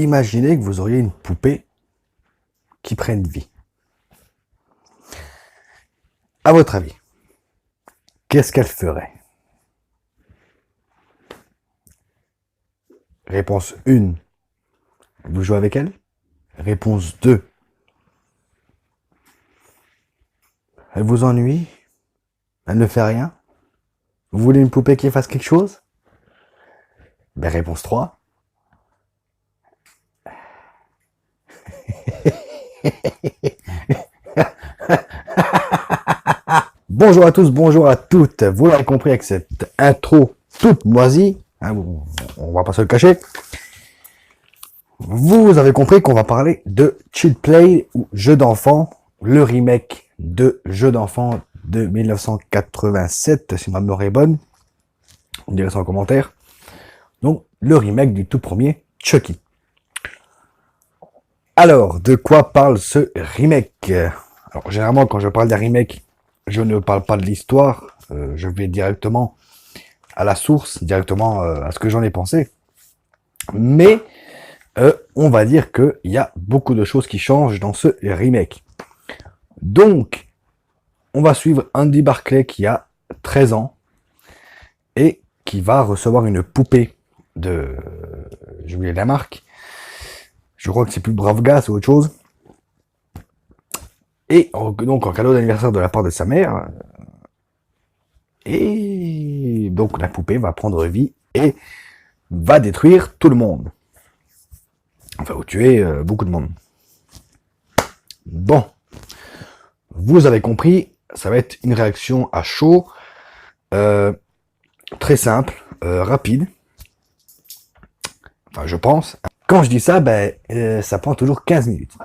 Imaginez que vous auriez une poupée qui prenne vie. À votre avis, qu'est-ce qu'elle ferait? Réponse 1, vous jouez avec elle. Réponse 2, elle vous ennuie. Elle ne fait rien. Vous voulez une poupée qui fasse quelque chose? Ben, réponse 3. Bonjour à tous, bonjour à toutes. Vous l'avez compris avec cette intro toute moisie, hein, on va pas se le cacher. Vous avez compris qu'on va parler de Chill Play ou Jeux d'enfant, le remake de Jeux d'enfant de 1987, si ma mémoire est bonne. On dirait ça en commentaire. Donc, le remake du tout premier Chucky. Alors, de quoi parle ce remake? Alors, généralement, quand je parle d'un remake, je ne parle pas de l'histoire. Je vais directement à la source, directement à ce que j'en ai pensé. Mais, on va dire qu'il y a beaucoup de choses qui changent dans ce remake. Donc, on va suivre Andy Barclay qui a 13 ans et qui va recevoir une poupée de... J'ai oublié la marque. Je crois que c'est plus Bravga, c'est autre chose. Et donc en cadeau d'anniversaire de la part de sa mère. Et donc la poupée va prendre vie et va détruire tout le monde. Enfin, ou tuer beaucoup de monde. Bon. Vous avez compris, ça va être une réaction à chaud. Très simple, rapide. Enfin, je pense. Quand je dis ça, ça prend toujours 15 minutes.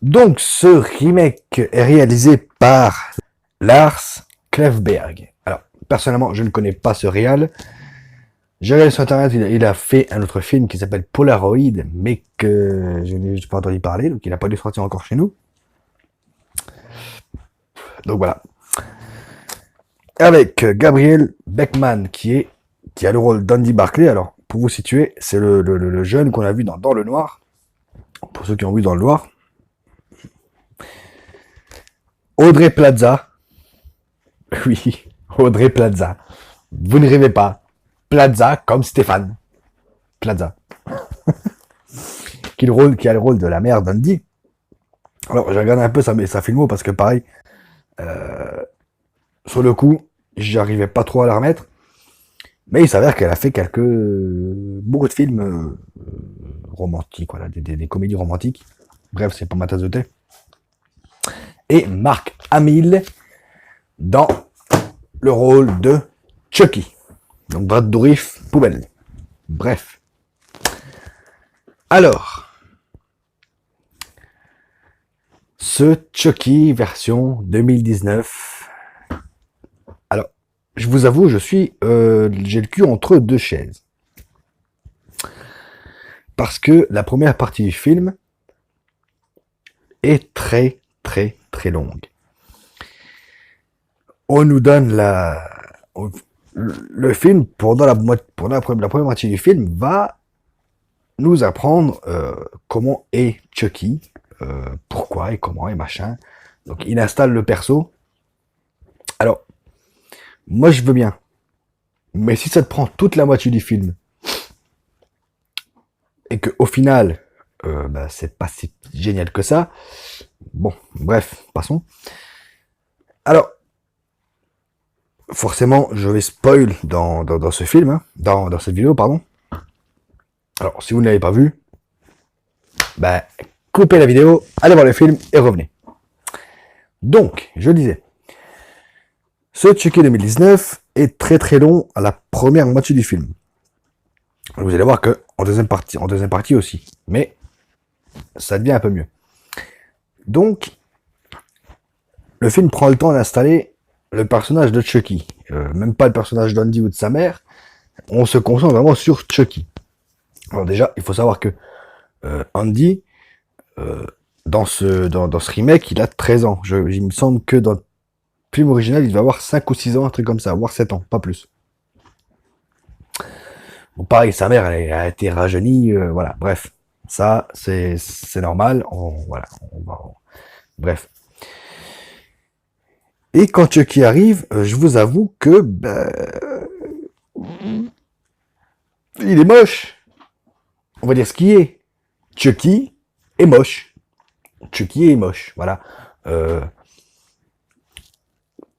Donc, ce remake est réalisé par Lars Klevberg. Alors, personnellement, je ne connais pas ce réal. J'ai regardé sur internet, il a fait un autre film qui s'appelle Polaroid, mais que je n'ai pas entendu parler, donc il n'a pas dû sortir encore chez nous. Donc voilà. Avec Gabriel Beckman, qui a le rôle d'Andy Barclay. Alors, pour vous situer, c'est le jeune qu'on a vu dans le Noir. Pour ceux qui ont vu Dans le Noir. Audrey Plaza. Oui, Audrey Plaza. Vous ne rêvez pas. Plaza comme Stéphane. Plaza. qui a le rôle de la mère d'Andy. Alors, j'ai regardé un peu sa filmo parce que pareil, sur le coup, j'arrivais pas trop à la remettre. Mais il s'avère qu'elle a fait beaucoup de films romantiques, voilà, des comédies romantiques. Bref, c'est pas ma tasse de thé. Et Mark Hamill dans le rôle de Chucky. Donc Brad Dourif, poubelle. Bref. Alors, ce Chucky version 2019. Alors, je vous avoue, j'ai le cul entre deux chaises. Parce que la première partie du film est très longue. On nous donne le film, pendant la première moitié du film, va nous apprendre comment est Chucky, pourquoi et comment et machin. Donc il installe le perso. Alors, moi je veux bien. Mais si ça te prend toute la moitié du film, et que au final, c'est pas si génial que ça, bon, bref, passons. Alors, forcément, je vais spoil dans ce film, hein, dans cette vidéo, pardon. Alors, si vous ne l'avez pas vu, coupez la vidéo, allez voir le film et revenez. Donc, je disais, ce Chucky 2019 est très long à la première moitié du film. Vous allez voir que en deuxième partie aussi, mais ça devient un peu mieux. Donc, le film prend le temps d'installer le personnage de Chucky, même pas le personnage d'Andy ou de sa mère. On se concentre vraiment sur Chucky. Alors déjà, il faut savoir que Andy, dans ce remake, il a 13 ans. Il me semble que dans le film original, il va avoir 5 ou 6 ans, un truc comme ça, voire 7 ans, pas plus. Bon, pareil, sa mère, elle a été rajeunie, voilà, bref. Ça, c'est normal, voilà, bref. Et quand Chucky arrive, je vous avoue que, ben, il est moche. On va dire ce qui est. Chucky est moche. Chucky est moche, voilà. Euh,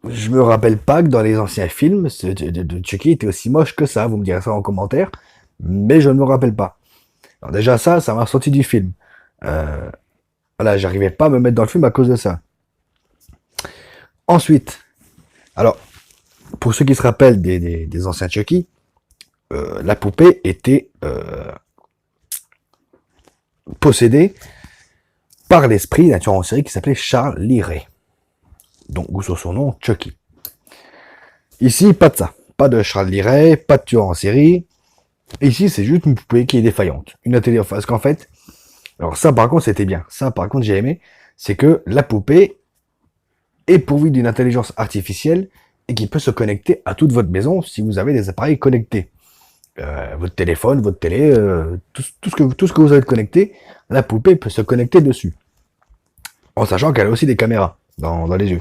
je me rappelle pas que dans les anciens films, Chucky était aussi moche que ça. Vous me direz ça en commentaire, mais je ne me rappelle pas. Alors déjà ça m'a sorti du film. Euh, voilà, j'arrivais pas à me mettre dans le film à cause de ça. Ensuite, alors pour ceux qui se rappellent des anciens Chucky, la poupée était possédée par l'esprit d'un tueur en série qui s'appelait Charles Lee Ray. Donc, ou sur son nom, Chucky. Ici, pas de ça. Pas de Charles Lee Ray, pas de tueur en série. Ici, c'est juste une poupée qui est défaillante. Une intelligence. Parce qu'en fait, alors ça, par contre, c'était bien. Ça, par contre, j'ai aimé. C'est que la poupée est pourvue d'une intelligence artificielle et qui peut se connecter à toute votre maison si vous avez des appareils connectés. Votre téléphone, votre télé, tout ce que vous avez connecté, la poupée peut se connecter dessus. En sachant qu'elle a aussi des caméras dans les yeux.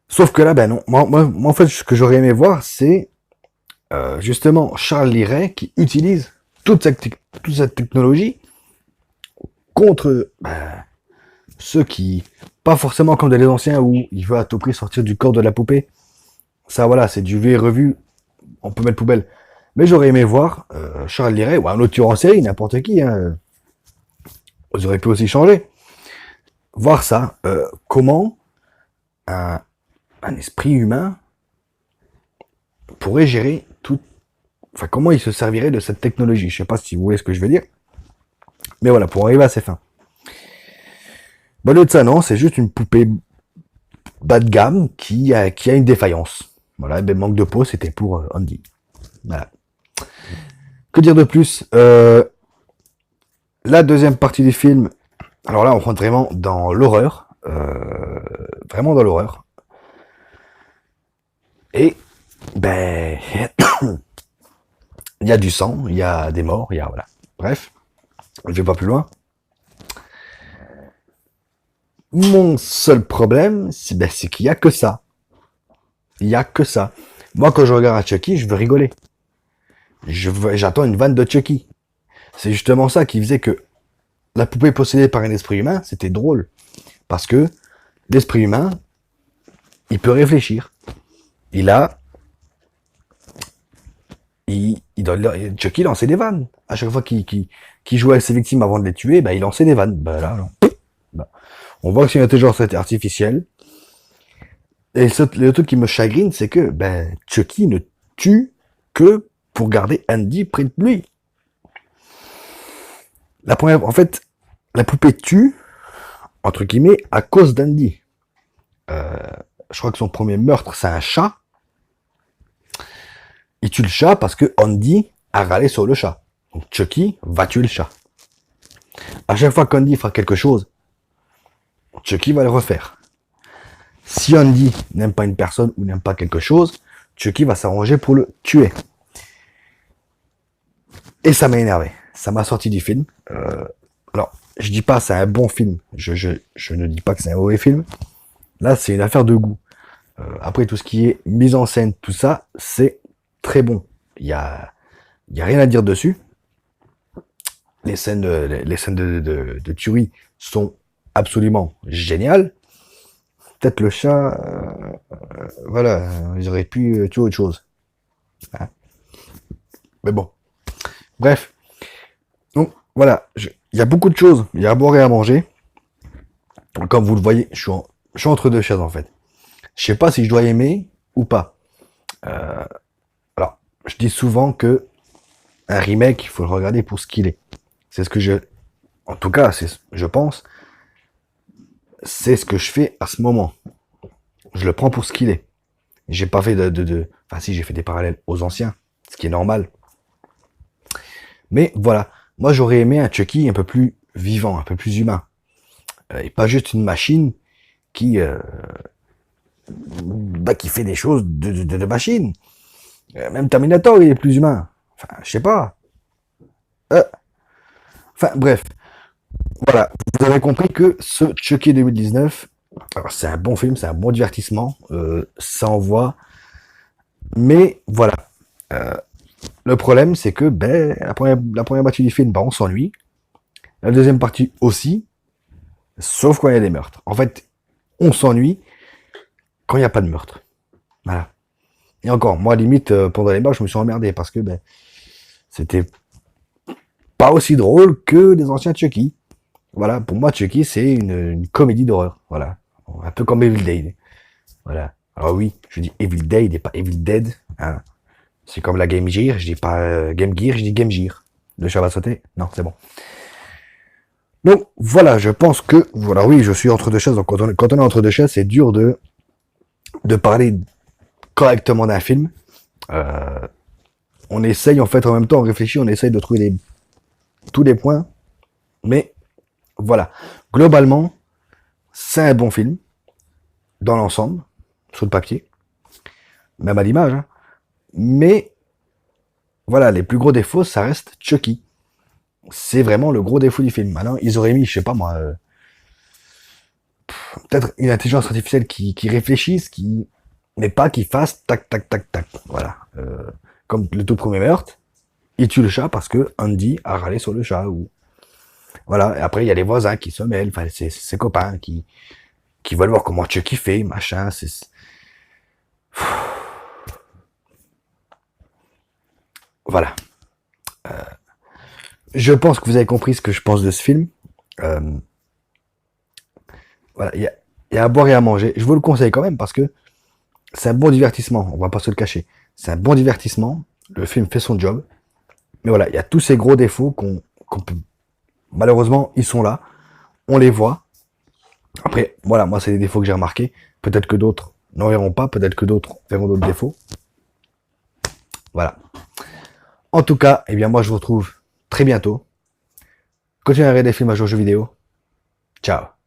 Sauf que là, ben non. Moi en fait, ce que j'aurais aimé voir, c'est justement Charles Lee Ray qui utilise toute cette technologie contre ceux qui, pas forcément comme les anciens où il veut à tout prix sortir du corps de la poupée. Ça, voilà, c'est du vu et revu. On peut mettre poubelle. Mais j'aurais aimé voir Charles Lee Ray ou un autre tueur en série, n'importe qui. Hein, vous auriez pu aussi changer. Voir ça. Comment un esprit humain pourrait gérer tout. Enfin, comment il se servirait de cette technologie. Je sais pas si vous voyez ce que je veux dire. Mais voilà, pour arriver à ses fins. Bon, au lieu de ça, non, c'est juste une poupée bas de gamme qui a une défaillance. Voilà, ben, manque de peau, c'était pour Andy. Voilà. Que dire de plus la deuxième partie du film, alors là, on rentre vraiment dans l'horreur. Vraiment dans l'horreur. Et, ben, il y a du sang, il y a des morts, il y a, voilà. Bref, je vais pas plus loin. Mon seul problème, c'est qu'il y a que ça. Il y a que ça. Moi, quand je regarde à Chucky, je veux rigoler. J'attends une vanne de Chucky. C'est justement ça qui faisait que la poupée possédée par un esprit humain, c'était drôle. Parce que l'esprit humain, il peut réfléchir. Il a... Chucky lançait des vannes. À chaque fois qu'il jouait avec ses victimes avant de les tuer, ben, il lançait des vannes. Ben là, ben, on voit que c'est une intelligence artificielle. Et le truc qui me chagrine, c'est que ben, Chucky ne tue que pour garder Andy près de lui. En fait, la poupée tue, entre guillemets, à cause d'Andy. Je crois que son premier meurtre, c'est un chat. Il tue le chat parce que Andy a râlé sur le chat. Donc Chucky va tuer le chat. À chaque fois qu'Andy fera quelque chose, Chucky va le refaire. Si Andy n'aime pas une personne ou n'aime pas quelque chose, Chucky va s'arranger pour le tuer. Et ça m'a énervé. Ça m'a sorti du film. Alors, je dis pas c'est un bon film. Je ne dis pas que c'est un mauvais film. Là, c'est une affaire de goût. Après, tout ce qui est mise en scène, tout ça, c'est très bon. Il y a rien à dire dessus. Les scènes de tuerie sont absolument géniales. Peut-être le chat, voilà, ils auraient pu tuer autre chose. Hein, mais bon. Bref. Donc, voilà. Il y a beaucoup de choses. Il y a à boire et à manger. Comme vous le voyez, je suis entre deux chaises, en fait. Je sais pas si je dois aimer ou pas. Alors, je dis souvent que un remake, il faut le regarder pour ce qu'il est. C'est ce que en tout cas, je pense, c'est ce que je fais à ce moment. Je le prends pour ce qu'il est. J'ai pas fait enfin si, j'ai fait des parallèles aux anciens, ce qui est normal. Mais voilà, moi j'aurais aimé un Chucky un peu plus vivant, un peu plus humain. Et pas juste une machine qui fait des choses de machine. Même Terminator, il est plus humain. Enfin, je sais pas. Euh, Enfin, bref. Voilà. Vous avez compris que ce Chucky 2019, alors, c'est un bon film, c'est un bon divertissement. Ça envoie. Mais voilà. Euh, le problème, c'est que ben, la première partie du film, ben, on s'ennuie. La deuxième partie aussi. Sauf quand il y a des meurtres. En fait, on s'ennuie quand il n'y a pas de meurtre. Voilà. Et encore, moi, limite, pendant les meurtres, je me suis emmerdé parce que ben, c'était pas aussi drôle que les anciens Chucky. Voilà, pour moi, Chucky, c'est une comédie d'horreur. Voilà. Un peu comme Evil Dead. Voilà. Alors oui, je dis Evil Dead et pas Evil Dead. Hein. C'est comme la Game Gear, je dis pas Game Gear, je dis Game Gear. Le chat va sauter. Non, c'est bon. Donc voilà, je pense que, voilà, oui, je suis entre deux chaises. Donc quand on est entre deux chaises, c'est dur de parler correctement d'un film. Euh, on essaye, en fait, en même temps, on réfléchit, on essaye de trouver tous les points. Mais voilà. Globalement, c'est un bon film, dans l'ensemble, sur le papier, même à l'image. Hein. Mais voilà, les plus gros défauts, ça reste Chucky. C'est vraiment le gros défaut du film. Maintenant, ils auraient mis, je sais pas moi, peut-être une intelligence artificielle qui réfléchisse, mais pas qui fasse tac tac tac tac. Voilà. Comme le tout premier meurtre, il tue le chat parce que Andy a râlé sur le chat. Ou voilà. Et après, il y a les voisins qui se mêlent, enfin, ses copains qui veulent voir comment Chucky fait, machin. Voilà. Je pense que vous avez compris ce que je pense de ce film. Euh, voilà, il y a à boire et à manger. Je vous le conseille quand même parce que c'est un bon divertissement. On va pas se le cacher. C'est un bon divertissement. Le film fait son job. Mais voilà, il y a tous ces gros défauts qu'on peut. Malheureusement, ils sont là. On les voit. Après, voilà, moi, c'est des défauts que j'ai remarqués. Peut-être que d'autres n'en verront pas. Peut-être que d'autres verront d'autres défauts. Voilà. En tout cas, eh bien, moi, je vous retrouve très bientôt. Continuez à regarder des films à jouer aux jeux vidéo. Ciao.